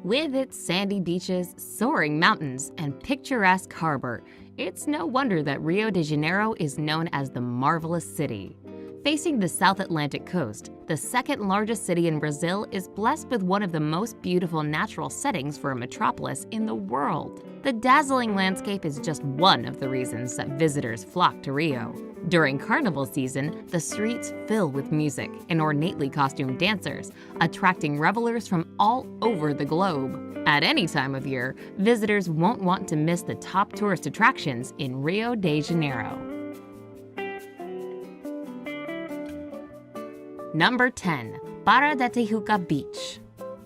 With its sandy beaches, soaring mountains, and picturesque harbor, it's no wonder that Rio de Janeiro is known as the Marvelous City. Facing the South Atlantic coast, the second-largest city in Brazil is blessed with one of the most beautiful natural settings for a metropolis in the world. The dazzling landscape is just one of the reasons that visitors flock to Rio. During carnival season, the streets fill with music and ornately costumed dancers, attracting revelers from all over the globe. At any time of year, visitors won't want to miss the top tourist attractions in Rio de Janeiro. Number 10. 𝒂𝒏𝒅 𝒂𝒏𝒅 Beach.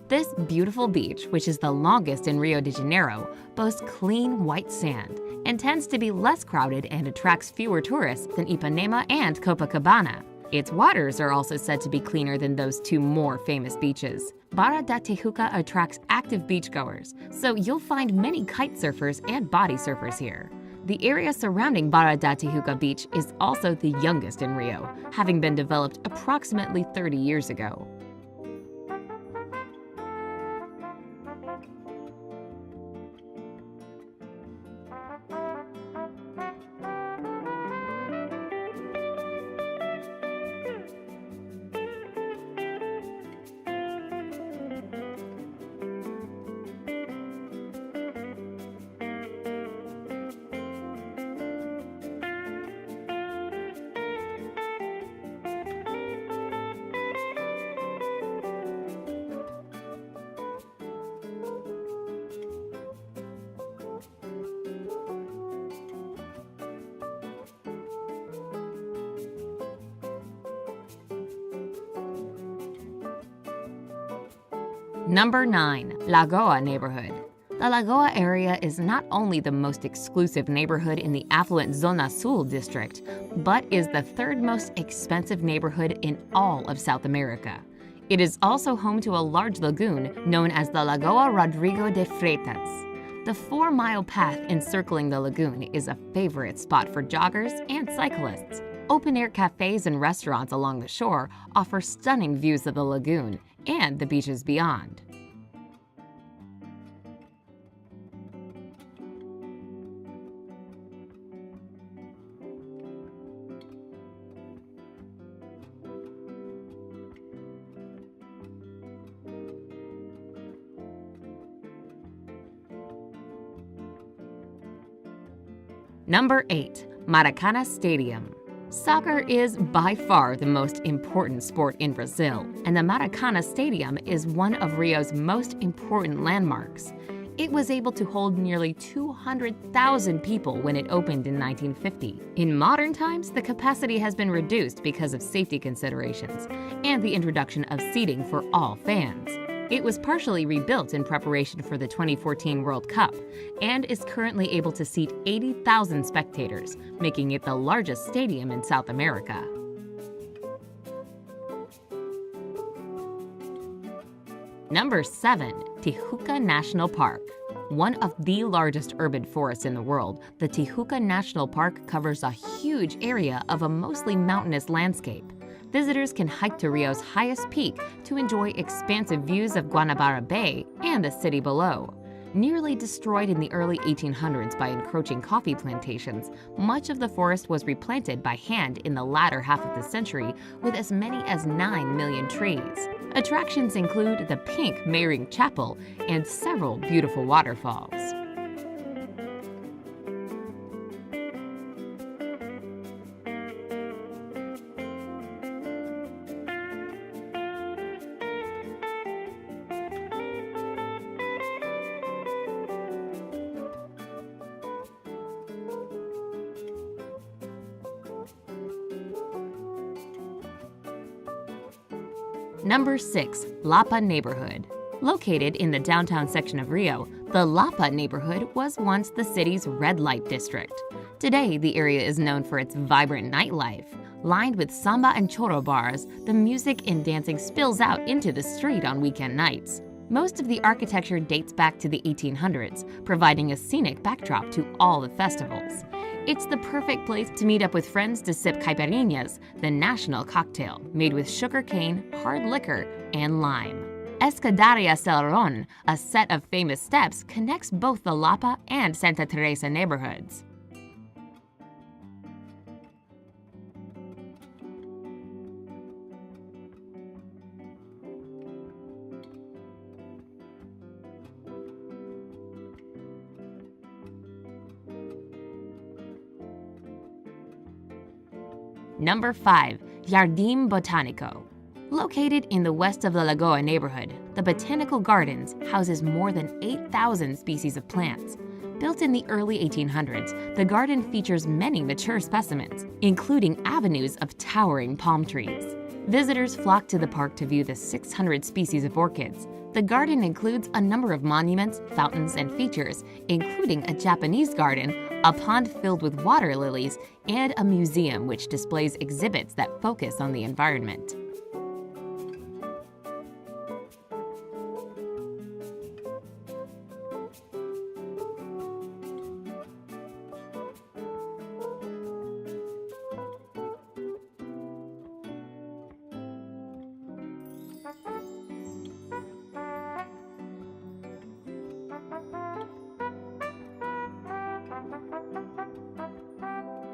This beautiful beach, which is the longest in Rio de Janeiro, boasts clean white sand and tends to be less crowded and attracts fewer tourists than Ipanema and Copacabana. Its waters are also said to be cleaner than those two more famous beaches. 𝒂𝒂𝒅 𝒂𝒏𝒅 attracts active beachgoers, so you'll find many kite surfers and body surfers here. The area surrounding 𝒂𝒂𝒅 𝒂𝒏𝒅 Beach is also the youngest in Rio, having been developed approximately 30 years ago. Number 9. Lagoa neighborhood. The Lagoa area is not only the most exclusive neighborhood in the affluent Zona Sul district, but is the third most expensive neighborhood in all of South America. It is also home to a large lagoon known as the Lagoa Rodrigo de Freitas. The 4-mile path encircling the lagoon is a favorite spot for joggers and cyclists. Open-air cafes and restaurants along the shore offer stunning views of the lagoon and the beaches beyond. Number 8. Maracanã Stadium. Soccer is by far the most important sport in Brazil, and the Maracanã Stadium is one of Rio's most important landmarks. It was able to hold nearly 200,000 people when it opened in 1950. In modern times, the capacity has been reduced because of safety considerations and the introduction of seating for all fans. It was partially rebuilt in preparation for the 2014 World Cup and is currently able to seat 80,000 spectators, making it the largest stadium in South America. Number 7. Tijuca National Park. One of the largest urban forests in the world, the Tijuca National Park covers a huge area of a mostly mountainous landscape. Visitors can hike to Rio's highest peak to enjoy expansive views of Guanabara Bay and the city below. Nearly destroyed in the early 1800s by encroaching coffee plantations, much of the forest was replanted by hand in the latter half of the century with as many as 9 million trees. Attractions include the pink Meyring Chapel and several beautiful waterfalls. Number 6. Lapa neighborhood. Located in the downtown section of Rio, the Lapa neighborhood was once the city's red light district. Today, the area is known for its vibrant nightlife. Lined with samba and choro bars, the music and dancing spills out into the street on weekend nights. Most of the architecture dates back to the 1800s, providing a scenic backdrop to all the festivals. It's the perfect place to meet up with friends to sip caipirinhas, the national cocktail made with sugar cane, hard liquor, and lime. Escadaria Celeron, a set of famous steps, connects both the Lapa and Santa Teresa neighborhoods. Number 5. Jardim Botânico. Located in the west of the Lagoa neighborhood, the Botanical Gardens houses more than 8,000 species of plants. Built in the early 1800s, the garden features many mature specimens, including avenues of towering palm trees. Visitors flock to the park to view the 600 species of orchids. The garden includes a number of monuments, fountains, and features, including a Japanese garden, a pond filled with water lilies, and a museum which displays exhibits that focus on the environment.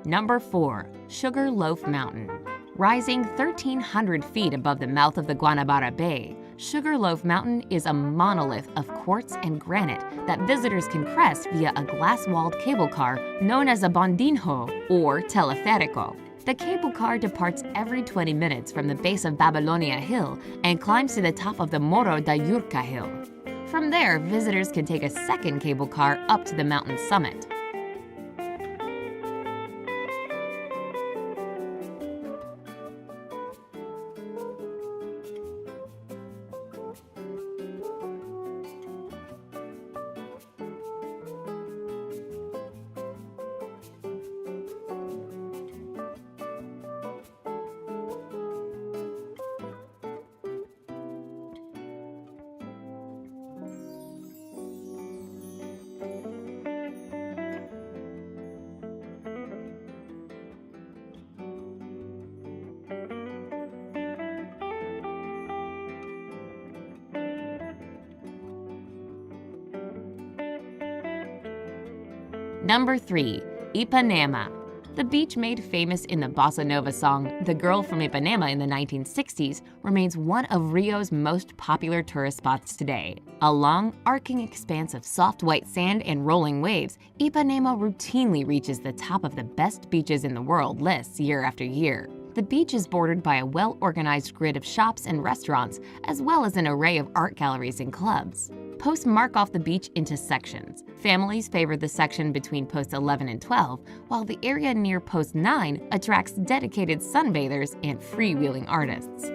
Number 4. Sugarloaf Mountain. Rising 1,300 feet above the mouth of the Guanabara Bay, Sugarloaf Mountain is a monolith of quartz and granite that visitors can crest via a glass-walled cable car known as a bondinho or teleférico. The cable car departs every 20 minutes from the base of Babylonia Hill and climbs to the top of the Morro da Urca Hill. From there, visitors can take a second cable car up to the mountain's summit. Number 3. Ipanema. The beach made famous in the bossa nova song The Girl from Ipanema in the 1960s remains one of Rio's most popular tourist spots today. A long, arcing expanse of soft white sand and rolling waves, Ipanema routinely reaches the top of the best beaches in the world lists year after year. The beach is bordered by a well-organized grid of shops and restaurants, as well as an array of art galleries and clubs. Posts mark off the beach into sections. Families favor the section between posts 11 and 12, while the area near post 9 attracts dedicated sunbathers and freewheeling artists.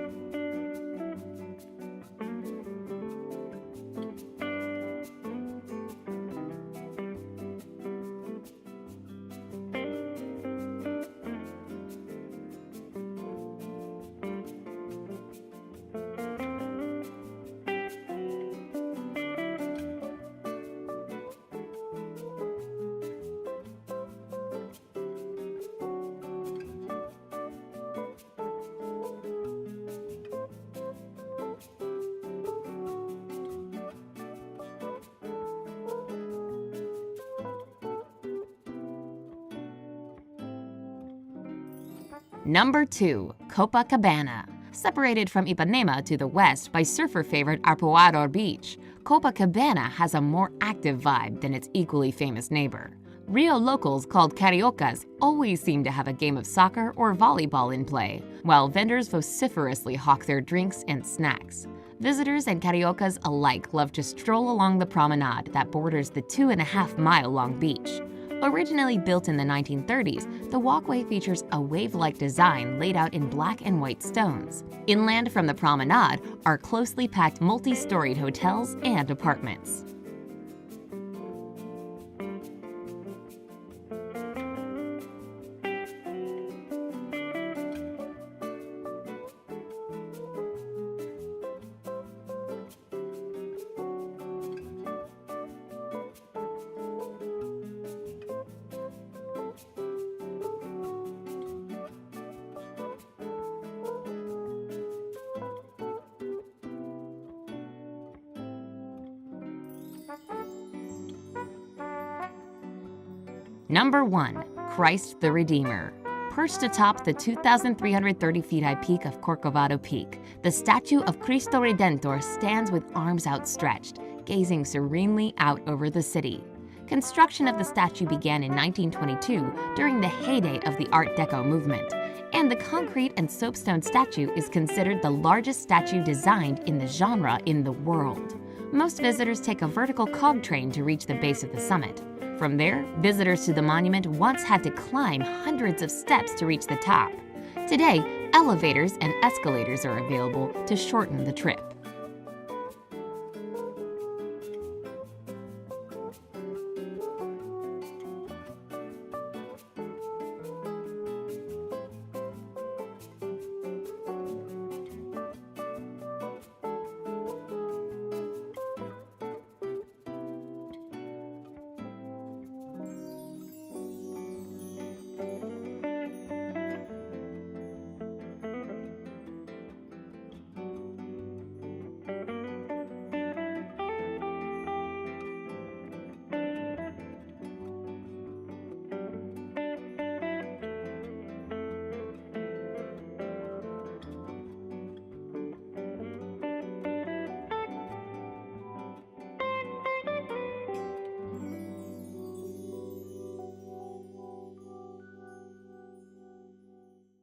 Number 2. Copacabana. Separated from Ipanema to the west by surfer-favored Arpoador Beach, Copacabana has a more active vibe than its equally famous neighbor. Rio locals called cariocas always seem to have a game of soccer or volleyball in play, while vendors vociferously hawk their drinks and snacks. Visitors and cariocas alike love to stroll along the promenade that borders the 2.5-mile-long beach. Originally built in the 1930s, the walkway features a wave-like design laid out in black and white stones. Inland from the promenade are closely packed multi-storied hotels and apartments. Number 1. Christ the Redeemer. Perched atop the 2,330 feet high peak of Corcovado Peak, the statue of Cristo Redentor stands with arms outstretched, gazing serenely out over the city. Construction of the statue began in 1922 during the heyday of the Art Deco movement, and the concrete and soapstone statue is considered the largest statue designed in the genre in the world. Most visitors take a vertical cog train to reach the base of the summit. From there, visitors to the monument once had to climb hundreds of steps to reach the top. Today, elevators and escalators are available to shorten the trip.